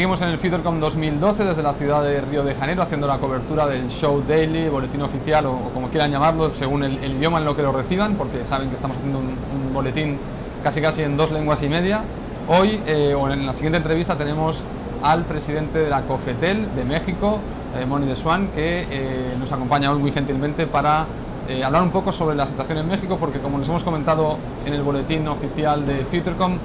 seguimos en el FutureCom 2012 desde la ciudad de Río de Janeiro, haciendo la cobertura del Show Daily, boletín oficial o como quieran llamarlo, según el idioma en lo que lo reciban, porque saben que estamos haciendo un boletín casi en 2 lenguas y media. Hoy, o en la siguiente entrevista, tenemos al presidente de la COFETEL de México, Moni de Swan, que nos acompaña hoy muy gentilmente para hablar un poco sobre la situación en México, porque como les hemos comentado en el boletín oficial de FutureCom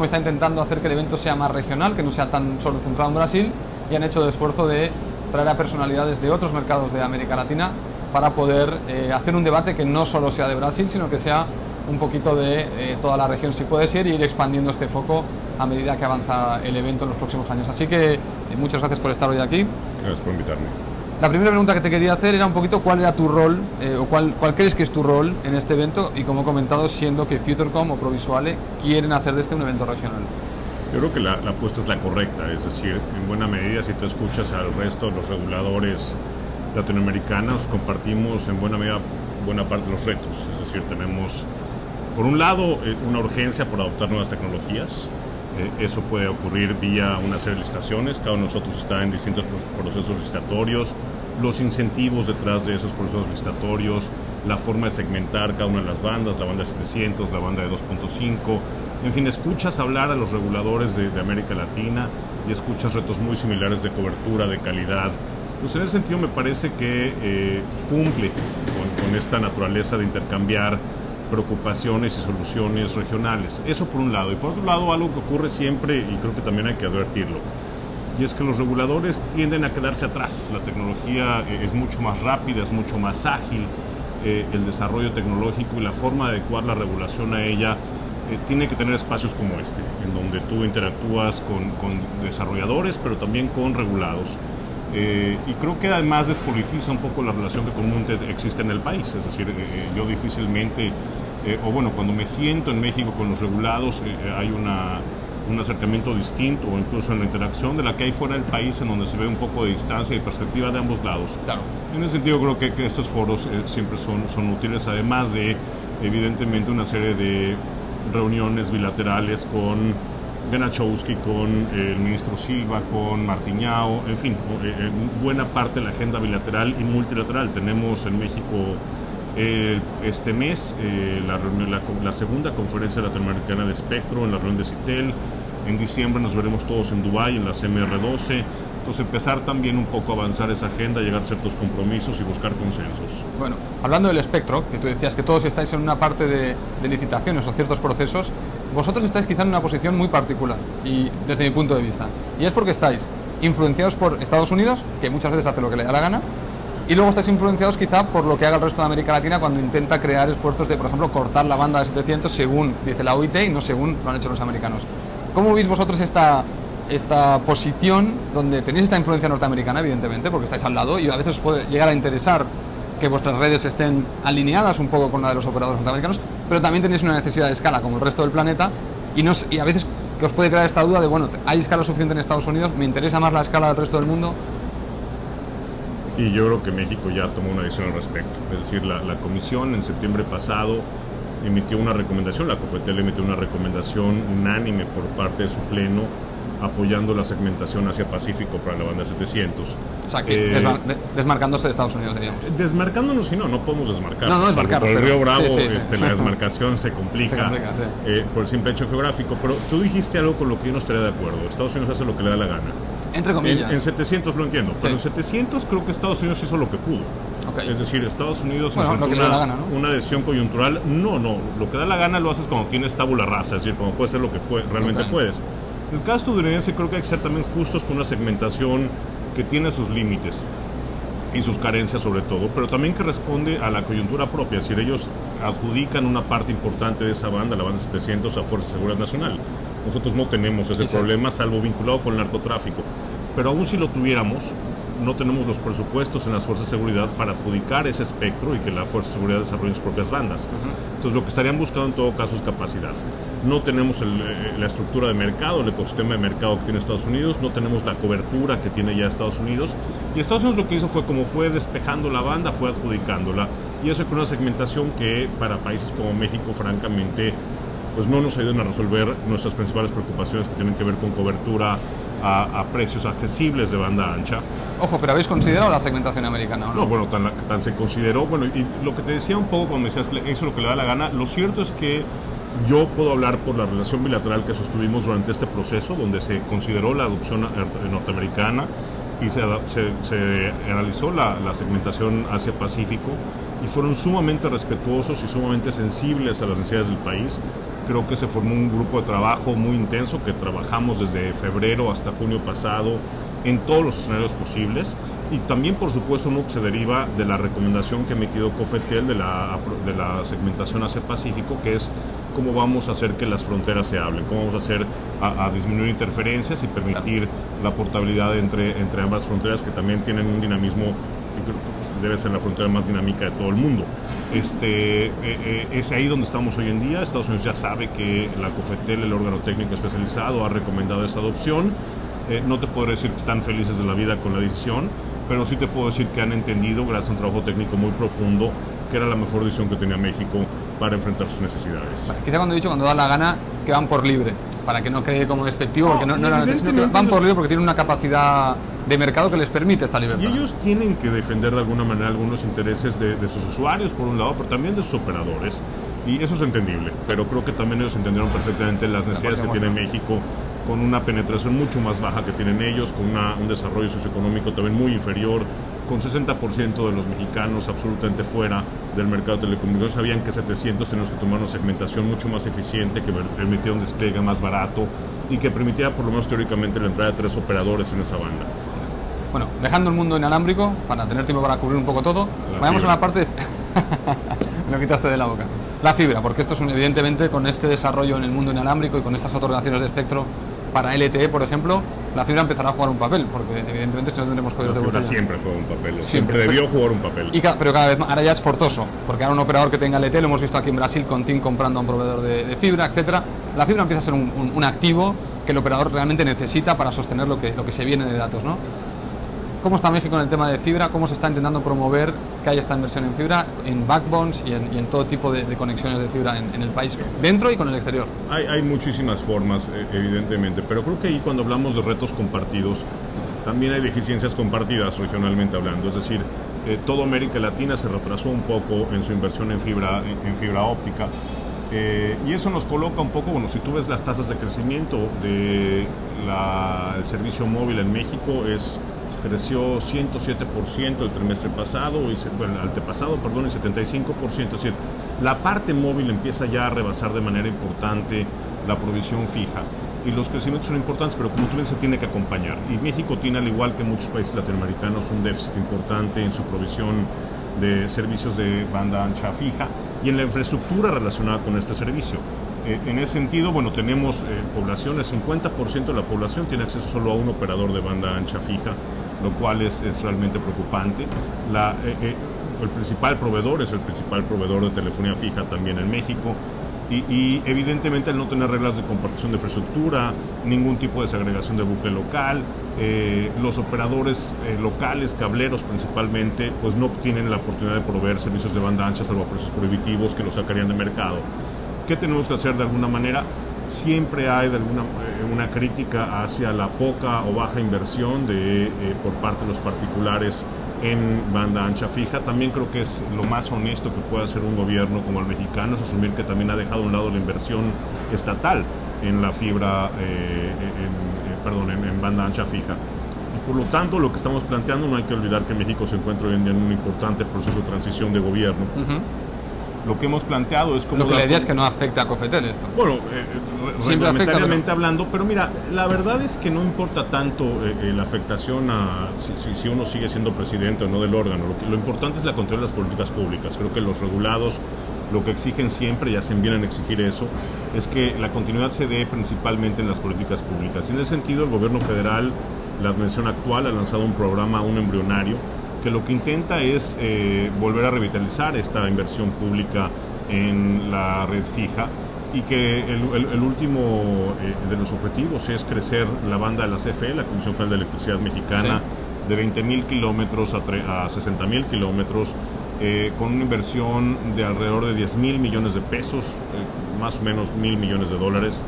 está intentando hacer que el evento sea más regional, que no sea tan solo centrado en Brasil, y han hecho el esfuerzo de traer a personalidades de otros mercados de América Latina para poder hacer un debate que no solo sea de Brasil, sino que sea un poquito de toda la región, si puede ser, y ir expandiendo este foco a medida que avanza el evento en los próximos años. Así que muchas gracias por estar hoy aquí. Gracias por invitarme. La primera pregunta que te quería hacer era un poquito cuál era tu rol, o cuál crees que es tu rol en este evento, y como he comentado, siendo que FutureCom o Provisuale quieren hacer de este un evento regional. Yo creo que la apuesta es la correcta, es decir, en buena medida, si tú escuchas al resto de los reguladores latinoamericanos, compartimos en buena medida buena parte de los retos. Es decir, tenemos, por un lado, una urgencia por adoptar nuevas tecnologías. Eso puede ocurrir vía una serie de licitaciones. Cada uno de nosotros está en distintos procesos licitatorios, los incentivos detrás de esos procesos licitatorios, la forma de segmentar cada una de las bandas, la banda de 700, la banda de 2.5. En fin, escuchas hablar a los reguladores de América Latina y escuchas retos muy similares de cobertura, de calidad. Entonces, en ese sentido, me parece que cumple con esta naturaleza de intercambiar preocupaciones y soluciones regionales. Eso por un lado. Y por otro lado, algo que ocurre siempre, y creo que también hay que advertirlo, y es que los reguladores tienden a quedarse atrás. La tecnología es mucho más rápida, es mucho más ágil, el desarrollo tecnológico y la forma de adecuar la regulación a ella tiene que tener espacios como este, en donde tú interactúas con desarrolladores, pero también con regulados. Y creo que además despolitiza un poco la relación que comúnmente existe en el país. Es decir, yo difícilmente, o bueno, cuando me siento en México con los regulados, hay un acercamiento distinto, o incluso en la interacción de la que hay fuera del país, en donde se ve un poco de distancia y perspectiva de ambos lados. Claro. En ese sentido, creo que estos foros siempre son útiles, además de, evidentemente, una serie de reuniones bilaterales con Benachowski, con el ministro Silva, con Martiñao, en fin, buena parte de la agenda bilateral y multilateral. Tenemos en México este mes la segunda conferencia latinoamericana de espectro, en la reunión de CITEL. En diciembre nos veremos todos en Dubái, en la CMR12. Entonces, empezar también un poco a avanzar esa agenda, llegar a ciertos compromisos y buscar consensos. Bueno, hablando del espectro, que tú decías que todos estáis en una parte de licitaciones o ciertos procesos, vosotros estáis quizá en una posición muy particular, y desde mi punto de vista, y es porque estáis influenciados por Estados Unidos, que muchas veces hace lo que le da la gana, y luego estáis influenciados quizá por lo que haga el resto de América Latina cuando intenta crear esfuerzos de, por ejemplo, cortar la banda de 700 según dice la OIT y no según lo han hecho los americanos. ¿Cómo veis vosotros esta posición donde tenéis esta influencia norteamericana, evidentemente, porque estáis al lado y a veces os puede llegar a interesar que vuestras redes estén alineadas un poco con la de los operadores norteamericanos, pero también tenéis una necesidad de escala como el resto del planeta y a veces que os puede crear esta duda de, bueno, ¿hay escala suficiente en Estados Unidos? ¿Me interesa más la escala del resto del mundo? Y yo creo que México ya tomó una decisión al respecto. Es decir, la Comisión en septiembre pasado emitió una recomendación, la COFETEL emitió una recomendación unánime por parte de su pleno, apoyando la segmentación hacia Pacífico para la banda 700. O sea, que desmarcándose de Estados Unidos, diríamos. Desmarcándonos, si no podemos desmarcar. No desmarcar. Por el Río Bravo, sí. la desmarcación se complica por el simple hecho geográfico. Pero tú dijiste algo con lo que yo no estaría de acuerdo. Estados Unidos hace lo que le da la gana. Entre comillas. En 700 lo entiendo, pero en 700 creo que Estados Unidos hizo lo que pudo. Okay. Es decir, Estados Unidos una decisión coyuntural. No, lo que da la gana lo haces cuando tienes tabula rasa, es decir, cuando puedes hacer lo que realmente puedes. En el caso estadounidense creo que hay que ser también justos con una segmentación que tiene sus límites y sus carencias sobre todo, pero también que responde a la coyuntura propia. Es decir, ellos adjudican una parte importante de esa banda, la banda 700, a Fuerza de Seguridad Nacional. Nosotros no tenemos ese problema, salvo vinculado con el narcotráfico. Pero aún si lo tuviéramos, no tenemos los presupuestos en las fuerzas de seguridad para adjudicar ese espectro y que la fuerza de seguridad desarrolle sus propias bandas. Entonces, lo que estarían buscando en todo caso es capacidad. No tenemos la estructura de mercado, el ecosistema de mercado que tiene Estados Unidos, no tenemos la cobertura que tiene ya Estados Unidos. Y Estados Unidos lo que hizo fue despejando la banda, fue adjudicándola. Y eso con una segmentación que para países como México, francamente, pues no nos ayudan a resolver nuestras principales preocupaciones que tienen que ver con cobertura a precios accesibles de banda ancha. Ojo, pero ¿habéis considerado la segmentación americana o no? No, bueno, tan se consideró. Bueno, y lo que te decía un poco cuando decías, eso es lo que le da la gana, lo cierto es que yo puedo hablar por la relación bilateral que sostuvimos durante este proceso, donde se consideró la adopción norteamericana y se analizó la segmentación Asia-Pacífico, y fueron sumamente respetuosos y sumamente sensibles a las necesidades del país. Creo que se formó un grupo de trabajo muy intenso que trabajamos desde febrero hasta junio pasado en todos los escenarios posibles, y también por supuesto uno que se deriva de la recomendación que ha emitido COFETEL de la segmentación Asia-Pacífico, que es cómo vamos a hacer que las fronteras se hablen, cómo vamos a hacer a disminuir interferencias y permitir la portabilidad entre ambas fronteras, que también tienen un dinamismo, debe ser la frontera más dinámica de todo el mundo. Es ahí donde estamos hoy en día. Estados Unidos ya sabe que la COFETEL, el órgano técnico especializado, ha recomendado esta adopción. No te puedo decir que están felices de la vida con la decisión, pero sí te puedo decir que han entendido, gracias a un trabajo técnico muy profundo, que era la mejor decisión que tenía México para enfrentar sus necesidades. Vale, quizá cuando he dicho, cuando da la gana, que van por libre, para que no cree como despectivo, porque no van por libre porque tienen una capacidad de mercado que les permite esta libertad. Y ellos tienen que defender de alguna manera algunos intereses de sus usuarios, por un lado, pero también de sus operadores, y eso es entendible, pero creo que también ellos entendieron perfectamente las necesidades que tiene México, con una penetración mucho más baja que tienen ellos, con un desarrollo socioeconómico también muy inferior, con 60% de los mexicanos absolutamente fuera del mercado de telecomunicaciones. Sabían que 700 tenemos que tomar una segmentación mucho más eficiente, que permitiera un despliegue más barato y que permitiera por lo menos teóricamente la entrada de 3 operadores en esa banda. Bueno, dejando el mundo inalámbrico, para tener tiempo para cubrir un poco todo, vayamos a la parte de... Me lo quitaste de la boca. La fibra, porque esto es evidentemente, con este desarrollo en el mundo inalámbrico y con estas otorgaciones de espectro para LTE, por ejemplo, la fibra empezará a jugar un papel, porque evidentemente si no tendremos códigos de botella. Siempre juega un papel, siempre debió jugar un papel. Pero cada vez más, ahora ya es forzoso, porque ahora un operador que tenga LTE, lo hemos visto aquí en Brasil con TIM comprando a un proveedor de fibra, etcétera. La fibra empieza a ser un activo que el operador realmente necesita para sostener lo que se viene de datos, ¿no? ¿Cómo está México en el tema de fibra? ¿Cómo se está intentando promover que haya esta inversión en fibra, en backbones y en todo tipo de conexiones de fibra en el país, dentro y con el exterior? Hay muchísimas formas, evidentemente, pero creo que ahí cuando hablamos de retos compartidos, también hay deficiencias compartidas regionalmente hablando. Es decir, toda América Latina se retrasó un poco en su inversión en fibra óptica. Y eso nos coloca un poco, bueno, si tú ves las tasas de crecimiento del servicio móvil en México, creció 107% el trimestre pasado, el antepasado, perdón, y 75%. Es decir, la parte móvil empieza ya a rebasar de manera importante la provisión fija. Y los crecimientos son importantes, pero como tú ves, se tiene que acompañar. Y México tiene, al igual que muchos países latinoamericanos, un déficit importante en su provisión de servicios de banda ancha fija y en la infraestructura relacionada con este servicio. En ese sentido, bueno, tenemos poblaciones, 50% de la población tiene acceso solo a un operador de banda ancha fija, lo cual es realmente preocupante. El principal proveedor es el principal proveedor de telefonía fija también en México. Y evidentemente al no tener reglas de compartición de infraestructura, ningún tipo de segregación de bucle local, los operadores locales, cableros principalmente, pues no tienen la oportunidad de proveer servicios de banda ancha salvo a precios prohibitivos que los sacarían de mercado. ¿Qué tenemos que hacer de alguna manera? Siempre hay una crítica hacia la poca o baja inversión por parte de los particulares en banda ancha fija. También creo que es lo más honesto que puede hacer un gobierno como el mexicano, es asumir que también ha dejado a un lado la inversión estatal en la fibra, en banda ancha fija. Y por lo tanto, lo que estamos planteando, no hay que olvidar que México se encuentra hoy en día en un importante proceso de transición de gobierno. Lo que hemos planteado es como... Lo que la idea es que no afecte a COFETEL esto. Bueno, reglamentariamente hablando, pero mira, la verdad es que no importa tanto la afectación a si uno sigue siendo presidente o no del órgano. Lo importante es la control de las políticas públicas. Creo que los regulados lo que exigen siempre, y hacen bien en exigir eso, es que la continuidad se dé principalmente en las políticas públicas. Y en ese sentido, el gobierno federal, la administración actual, ha lanzado un programa, un embrionario, que lo que intenta es volver a revitalizar esta inversión pública en la red fija, y que el último de los objetivos es crecer la banda de la CFE, la Comisión Federal de Electricidad Mexicana, de 20,000 kilómetros a 60,000 kilómetros, con una inversión de alrededor de 10,000 millones de pesos, más o menos 1,000 millones de dólares,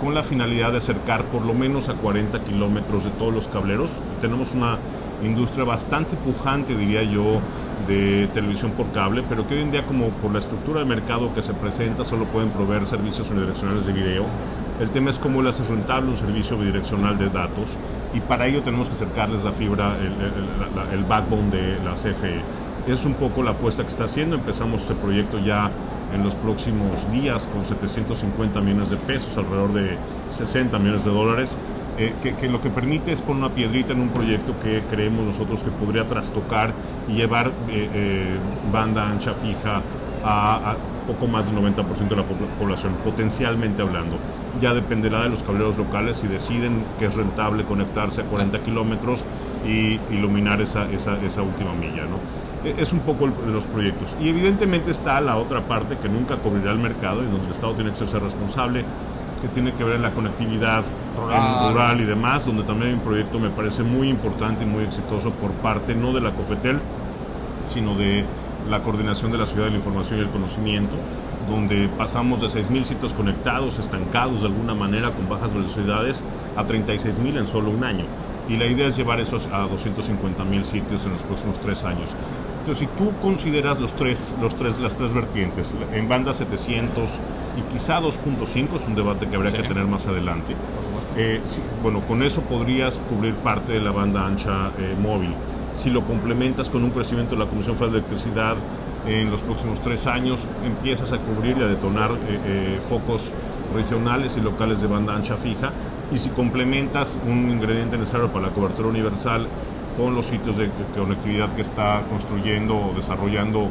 con la finalidad de acercar por lo menos a 40 kilómetros de todos los cableros. Tenemos una industria bastante pujante, diría yo, de televisión por cable, pero que hoy en día, como por la estructura de mercado que se presenta, solo pueden proveer servicios unidireccionales de video. El tema es cómo le hace rentable un servicio bidireccional de datos, y para ello tenemos que acercarles la fibra, el backbone de la CFE. Es un poco la apuesta que está haciendo. Empezamos ese proyecto ya en los próximos días con 750 millones de pesos, alrededor de 60 millones de dólares, que lo que permite es poner una piedrita en un proyecto que creemos nosotros que podría trastocar y llevar banda ancha fija a poco más del 90% de la población, potencialmente hablando. Ya dependerá de los cableros locales si deciden que es rentable conectarse a 40 kilómetros y iluminar esa última milla, ¿no? Es un poco de los proyectos. Y evidentemente está la otra parte que nunca cubrirá el mercado y donde el Estado tiene que ser responsable, que tiene que ver en la conectividad rural y demás, donde también hay un proyecto, me parece muy importante y muy exitoso por parte no de la COFETEL, sino de la Coordinación de la Ciudad de la Información y el Conocimiento, donde pasamos de 6,000 sitios conectados, estancados de alguna manera con bajas velocidades, a 36,000 en solo un año. Y la idea es llevar esos a 250,000 sitios en los próximos 3 años. Entonces, si tú consideras las tres vertientes, en banda 700 y quizá 2.5, es un debate que habría que tener más adelante. Bueno, con eso podrías cubrir parte de la banda ancha móvil. Si lo complementas con un crecimiento de la Comisión Federal de Electricidad en los próximos 3 años, empiezas a cubrir y a detonar focos regionales y locales de banda ancha fija. Y si complementas un ingrediente necesario para la cobertura universal con los sitios de conectividad que está construyendo o desarrollando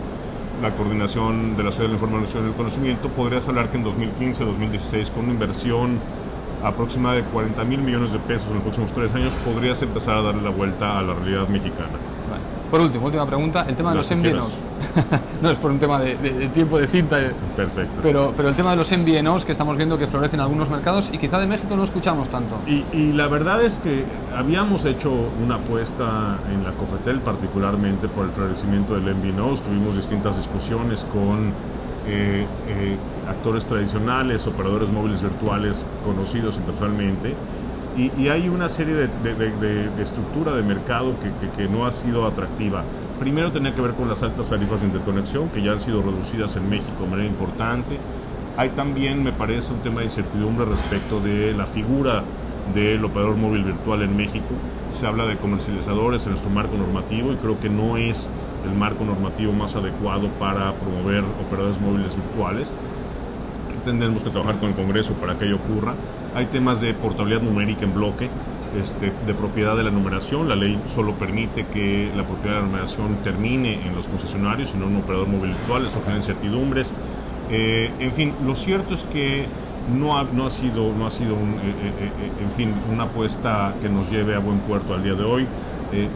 la Coordinación de la Ciudad de la Información y el Conocimiento, podrías hablar que en 2015-2016, con una inversión aproximada de 40,000 millones de pesos en los próximos 3 años, podrías empezar a darle la vuelta a la realidad mexicana. Vale. Por último, última pregunta, el tema de los MVNOs. No es por un tema de tiempo de cinta. Perfecto. Pero el tema de los MVNOs, que estamos viendo que florecen en algunos mercados y quizá de México no escuchamos tanto. Y la verdad es que habíamos hecho una apuesta en la COFETEL, particularmente por el florecimiento del MVNOs. Tuvimos distintas discusiones con actores tradicionales, operadores móviles virtuales conocidos internacionalmente. Y hay una serie de estructura de mercado que no ha sido atractiva. Primero tenía que ver con las altas tarifas de interconexión, que ya han sido reducidas en México de manera importante. Hay también, me parece, un tema de incertidumbre respecto de la figura del operador móvil virtual en México. Se habla de comercializadores en nuestro marco normativo y creo que no es el marco normativo más adecuado para promover operadores móviles virtuales. Tendremos que trabajar con el Congreso para que ello ocurra. Hay temas de portabilidad numérica en bloque, de propiedad de la numeración. La ley solo permite que la propiedad de la numeración termine en los concesionarios y no en un operador móvil virtual. Eso genera incertidumbres. En fin, lo cierto es que no ha sido una apuesta que nos lleve a buen puerto al día de hoy.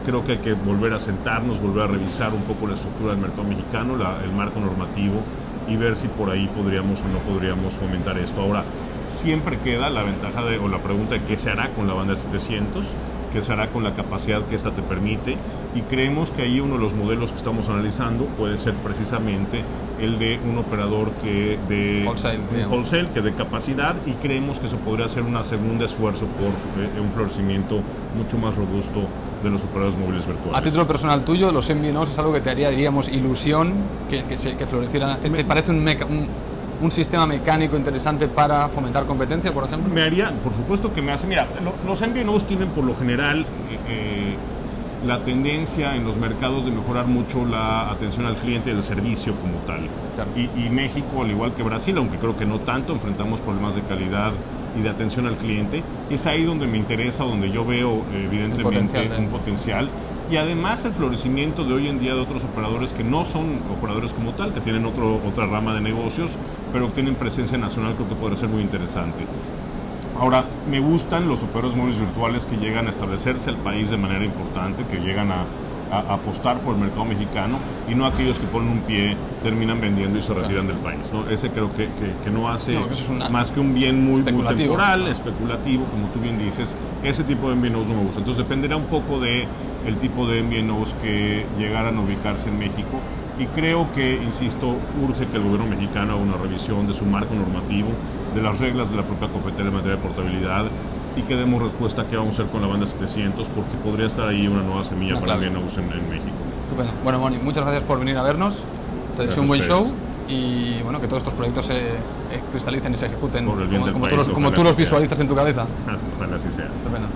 Creo que hay que volver a sentarnos, volver a revisar un poco la estructura del mercado mexicano, el marco normativo, y ver si por ahí podríamos o no podríamos fomentar esto. Ahora, siempre queda la ventaja o la pregunta de qué se hará con la banda 700, qué se hará con la capacidad que esta te permite, y creemos que ahí uno de los modelos que estamos analizando puede ser precisamente el de un operador que de wholesale, que de capacidad, y creemos que eso podría ser un segundo esfuerzo por un florecimiento mucho más robusto de los operadores móviles virtuales. A título personal tuyo, los MVNOs es algo que te haría, diríamos, ilusión que florecieran. ¿Te parece un sistema mecánico interesante para fomentar competencia, por ejemplo? Me haría, por supuesto que me hace. Mira, los MVNOs tienen por lo general la tendencia en los mercados de mejorar mucho la atención al cliente y el servicio como tal. Claro. Y México, al igual que Brasil, aunque creo que no tanto, enfrentamos problemas de calidad y de atención al cliente. Es ahí donde me interesa, donde yo veo evidentemente un potencial. Y además el florecimiento de hoy en día de otros operadores que no son operadores como tal, que tienen otra rama de negocios, pero tienen presencia nacional, creo que podría ser muy interesante. Ahora, me gustan los operadores móviles virtuales que llegan a establecerse al país de manera importante, que llegan a apostar por el mercado mexicano, y no aquellos que ponen un pie, terminan vendiendo y se retiran del país, ¿no? Ese creo que no hace más que un bien muy temporal, especulativo, como tú bien dices. Ese tipo de MVNOs no me gusta. Entonces dependerá un poco de el tipo de MVNOs que llegaran a ubicarse en México. Y creo que, insisto, urge que el gobierno mexicano haga una revisión de su marco normativo, de las reglas de la propia cafetera en materia de portabilidad, y que demos respuesta a qué vamos a hacer con la banda 700, porque podría estar ahí una nueva semilla para que no usen en México. Estupendo. Bueno, Moni, muchas gracias por venir a vernos. Te deseo un buen show y bueno, que todos estos proyectos se cristalicen y se ejecuten por el bien como tú los visualizas en tu cabeza. Ojalá así sea. Estupendo.